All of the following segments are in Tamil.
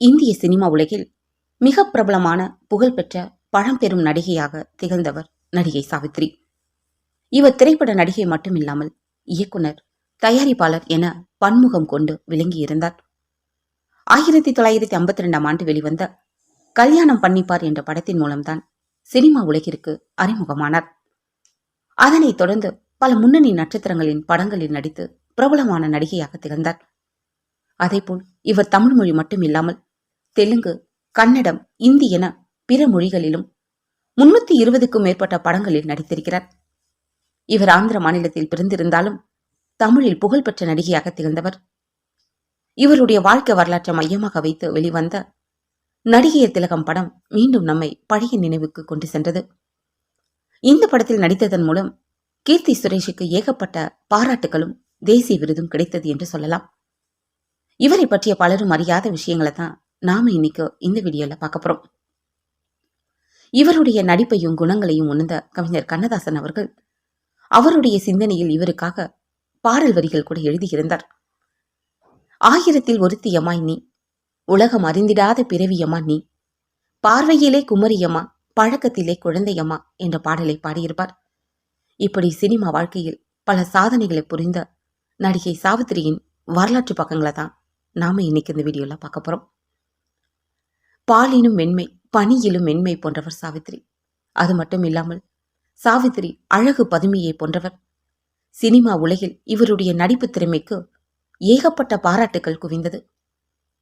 இந்திய சினிமா உலகில் மிக பிரபலமான புகழ்பெற்ற பழம்பெரும் நடிகையாக திகழ்ந்தவர் நடிகை சாவித்ரி. இவர் திரைப்பட நடிகை மட்டுமில்லாமல் இயக்குனர், தயாரிப்பாளர் என பன்முகம் கொண்டு விளங்கியிருந்தார். 1952 ஆண்டு வெளிவந்த கல்யாணம் பண்ணிப்பார் என்ற படத்தின் மூலம்தான் சினிமா உலகிற்கு அறிமுகமானார். அதனைத் தொடர்ந்து பல முன்னணி நட்சத்திரங்களின் படங்களில் நடித்து பிரபலமான நடிகையாக திகழ்ந்தார். அதேபோல் இவர் தமிழ் மொழி மட்டுமில்லாமல் தெலுங்கு, கன்னடம், இந்தி என பிற மொழிகளிலும் 320க்கும் மேற்பட்ட படங்களில் நடித்திருக்கிறார். இவர் ஆந்திர மாநிலத்தில் பிறந்திருந்தாலும் தமிழில் புகழ்பெற்ற நடிகையாக திகழ்ந்தவர். இவருடைய வாழ்க்கை வரலாற்றை மையமாக வைத்து வெளிவந்த நடிகையர் திலகம் படம் மீண்டும் நம்மை பழைய நினைவுக்கு கொண்டு சென்றது. இந்த படத்தில் நடித்ததன் மூலம் கீர்த்தி சுரேஷுக்கு ஏகப்பட்ட பாராட்டுகளும் தேசிய விருதும் கிடைத்தது என்று சொல்லலாம். இவரை பற்றிய பலரும் அறியாத விஷயங்களை தான் நாம இன்னைக்கு இந்த வீடியோல பார்க்க போறோம். இவருடைய நடிப்பையும் குணங்களையும் உணர்ந்த கவிஞர் கண்ணதாசன் அவர்கள் அவருடைய சிந்தனையில் இவருக்காக பாடல் வரிகள் கூட எழுதியிருந்தார். 1000ல் ஒருத்தியம்மாய் நீ, உலகம் அறிந்திடாத பிறவியம்மா நீ, பார்வையிலே குமரியம்மா, பழக்கத்திலே குழந்தையம்மா என்ற பாடலை பாடியிருப்பார். இப்படி சினிமா வாழ்க்கையில் பல சாதனைகளை புரிந்த நடிகை சாவித்திரியின் வரலாற்று பக்கங்களை தான் நாம இன்னைக்கு இந்த வீடியோல பார்க்க போறோம். பாலினும் மென்மை, பணியிலும் மென்மை போன்றவர் சாவித்திரி. அது மட்டும் இல்லாமல் சாவித்திரி அழகு பதுமையை போன்றவர். சினிமா உலகில் இவருடைய நடிப்பு திறமைக்கு ஏகப்பட்ட பாராட்டுகள் குவிந்தது.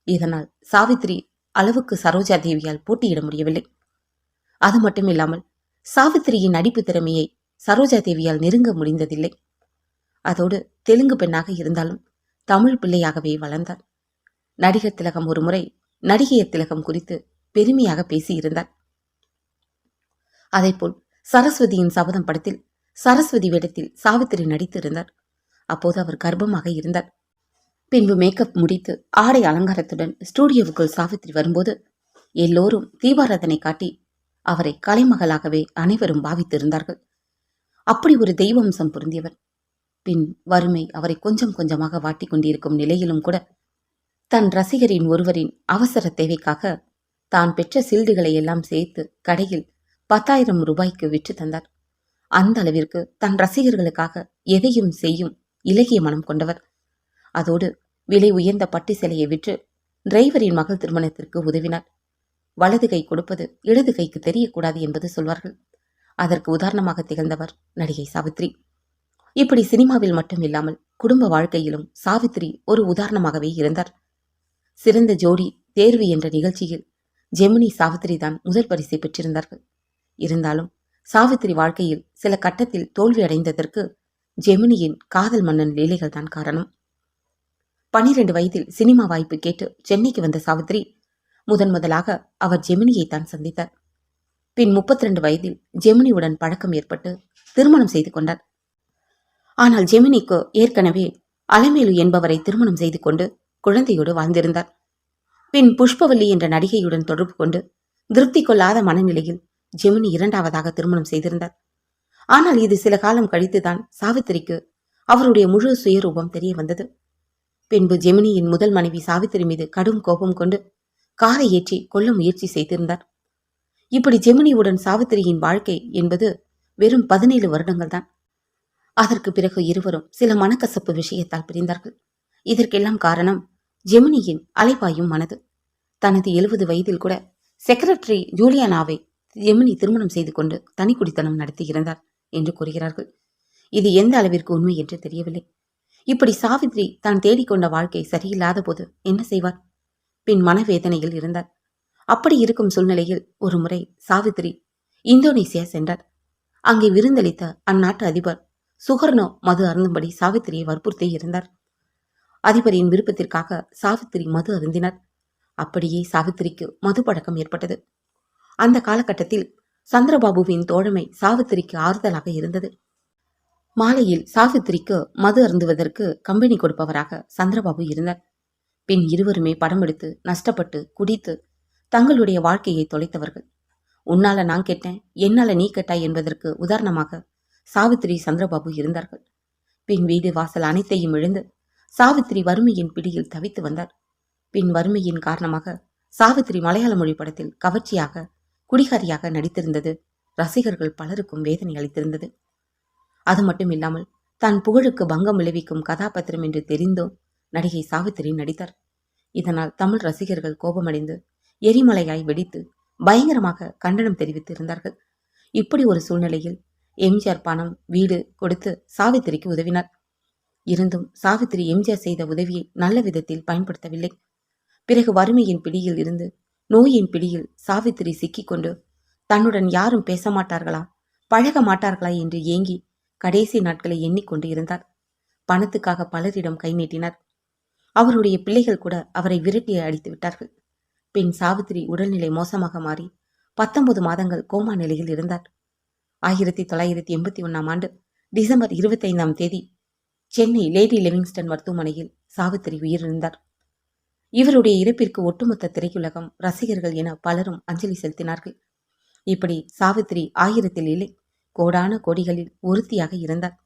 இதனால் சாவித்திரி அளவுக்கு சரோஜா தேவியால் போட்டியிட முடியவில்லை. அது மட்டும் இல்லாமல் சாவித்திரியின் நடிப்பு திறமையை சரோஜா தேவியால் நெருங்க முடிந்ததில்லை. அதோடு தெலுங்கு பெண்ணாக இருந்தாலும் தமிழ் பிள்ளையாகவே வளர்ந்தார். நடிகர் திலகம் ஒரு முறை நடிகையர் திலகம் குறித்து பெருமையாக பேசியிருந்தார். அதேபோல் சரஸ்வதியின் சபதம் படத்தில் சரஸ்வதி வேடத்தில் சாவித்திரி நடித்திருந்தார். அப்போது அவர் கர்ப்பமாக இருந்தார். பின்பு மேக்கப் முடித்து ஆடை அலங்காரத்துடன் ஸ்டூடியோவுக்குள் சாவித்திரி வரும்போது எல்லோரும் தீபாராதனை காட்டி அவரை கலைமகளாகவே அனைவரும் பாவித்திருந்தார்கள். அப்படி ஒரு தெய்வம்சம் பொருந்தியவர். பின் வறுமை அவரை கொஞ்சம் கொஞ்சமாக வாட்டி கொண்டிருக்கும் நிலையிலும் கூட தன் ரசிகரின் ஒருவரின் அவசர தேவைக்காக தான் பெற்ற சீல்டுகளை எல்லாம் சேர்த்து கடையில் 10,000 ரூபாய்க்கு விற்று தந்தார். அந்த அளவிற்கு தன் ரசிகர்களுக்காக எதையும் செய்யும் இலகிய மனம் கொண்டவர். அதோடு விலை உயர்ந்த பட்டு சேலையை விற்று டிரைவரின் மகள் திருமணத்திற்கு உதவினார். வலது கை கொடுப்பது இடது கைக்கு தெரியக்கூடாது என்பது சொல்வார்கள். அதற்கு உதாரணமாக திகழ்ந்தவர் நடிகை சாவித்ரி. இப்படி சினிமாவில் மட்டும் இல்லாமல் குடும்ப வாழ்க்கையிலும் சாவித்ரி ஒரு உதாரணமாகவே இருந்தார். சிறந்த ஜோடி தேர்வு என்ற நிகழ்ச்சியில் ஜெமினி சாவித்ரி தான் முதல் பரிசை பெற்றிருந்தார்கள். இருந்தாலும் சாவித்ரி வாழ்க்கையில் சில கட்டத்தில் தோல்வி அடைந்ததற்கு ஜெமினியின் காதல் மன்னன் லீலைகள் தான் காரணம். 12 வயதில் சினிமா வாய்ப்பு கேட்டு சென்னைக்கு வந்த சாவித்ரி முதலாக அவர் ஜெமினியை தான் சந்தித்தார். பின் 32 வயதில் ஜெமினியுடன் பழக்கம் ஏற்பட்டு திருமணம் செய்து கொண்டார். ஆனால் ஜெமினிக்கு ஏற்கனவே அலமேலு என்பவரை திருமணம் செய்து கொண்டு குழந்தையோடு வாழ்ந்திருந்தார். பின் புஷ்பவல்லி என்ற நடிகையுடன் தொடர்பு கொண்டு திருப்தி கொள்ளாத மனநிலையில் ஜெமினி 2வதாக திருமணம் செய்திருந்தார். ஆனால் இது சில காலம் கழித்துதான் சாவித்திரிக்கு அவருடைய முழு சுயரூபம் தெரிய வந்தது. பின்பு ஜெமினியின் முதல் மனைவி சாவித்திரி மீது கடும் கோபம் கொண்டு காரை ஏற்றி கொல்ல முயற்சி செய்திருந்தார். இப்படி ஜெமினியுடன் சாவித்திரியின் வாழ்க்கை என்பது வெறும் 17 வருடங்கள் தான். அதற்கு பிறகு இருவரும் சில மனக்கசப்பு விஷயத்தால் பிரிந்தார்கள். இதற்கெல்லாம் காரணம் ஜெமினியின் அலைபாயும் மனது. தனது 70 வயதில் கூட செக்ரட்டரி ஜூலியானாவை ஜெமினி திருமணம் செய்து கொண்டு தனி குடித்தனம் நடத்தியிருந்தார் என்று கூறுகிறார்கள். இது எந்த அளவிற்கு உண்மை என்று தெரியவில்லை. இப்படி சாவித்ரி தான் தேடிக்கொண்ட வாழ்க்கை சரியில்லாத போது என்ன செய்வார்? பின் மனவேதனையில் இருந்தார். அப்படி இருக்கும் சூழ்நிலையில் ஒரு முறை சாவித்ரி இந்தோனேசியா சென்றார். அங்கே விருந்தளித்த அந்நாட்டு அதிபர் சுகர்னோ மது அருந்தும்படி சாவித்திரியை வற்புறுத்தி இருந்தார். அதிபரின் விருப்பத்திற்காக சாவித்திரி மது அருந்தினார். அப்படியே சாவித்திரிக்கு மது பழக்கம் ஏற்பட்டது. அந்த காலகட்டத்தில் சந்திரபாபுவின் தோழமை சாவித்திரிக்கு ஆறுதலாக இருந்தது. மாலையில் சாவித்திரிக்கு மது அருந்துவதற்கு கம்பெனி கொடுப்பவராக சந்திரபாபு இருந்தார். பின் இருவருமே படம் எடுத்து நஷ்டப்பட்டு குடித்து தங்களுடைய வாழ்க்கையை தொலைத்தவர்கள். உன்னால நான் கெட்டேன், என்னால நீ கெட்டாய் என்பதற்கு உதாரணமாக சாவித்திரி சந்திரபாபு இருந்தார்கள். பின் வீடு வாசல் அனைத்தையும் இழந்து சாவித்திரி வறுமையின் பிடியில் தவித்து வந்தார். பின் வறுமையின் காரணமாக சாவித்திரி மலையாள மொழி படத்தில் கவர்ச்சியாக குடிகாரியாக நடித்திருந்தது ரசிகர்கள் பலருக்கும் வேதனை அளித்திருந்தது. அது மட்டும் இல்லாமல் தான் புகழுக்கு பங்கம் விளைவிக்கும் கதாபாத்திரம் என்று தெரிந்தும் நடிகை சாவித்திரி நடித்தார். இதனால் தமிழ் ரசிகர்கள் கோபமடைந்து எரிமலையாய் வெடித்து பயங்கரமாக கண்டனம் தெரிவித்து இருந்தார்கள். இப்படி ஒரு சூழ்நிலையில் எம்ஜிஆர் பணம் வீடு கொடுத்து சாவித்திரிக்கு உதவினார். இருந்தும் சாவித்திரி எம்ஜிஆர் செய்த உதவியை நல்ல விதத்தில் பயன்படுத்தவில்லை. பிறகு வறுமையின் பிடியில் இருந்து நோயின் பிடியில் சாவித்திரி சிக்கிக்கொண்டு தன்னுடன் யாரும் பேச மாட்டார்களா பழக மாட்டார்களா என்று ஏங்கி கடைசி நாட்களை எண்ணிக்கொண்டு இருந்தார். பணத்துக்காக பலரிடம் கை நீட்டினார். அவருடைய பிள்ளைகள் கூட அவரை விரட்டி அடித்து விட்டார்கள். பின் சாவித்திரி உடல்நிலை மோசமாக மாறி 19 மாதங்கள் கோமா நிலையில் இருந்தார். 1981 டிசம்பர் 25 சென்னை லேடி லிவிங்ஸ்டன் மருத்துவமனையில் சாவித்திரி உயிரிழந்தார். இவருடைய இறப்பிற்கு ஒட்டுமொத்த திரையுலகம், ரசிகர்கள் என பலரும் அஞ்சலி செலுத்தினார்கள். இப்படி சாவித்திரி 1000 இல்லை கோடான கோடிகளில் ஒருத்தியாக இருந்தார்.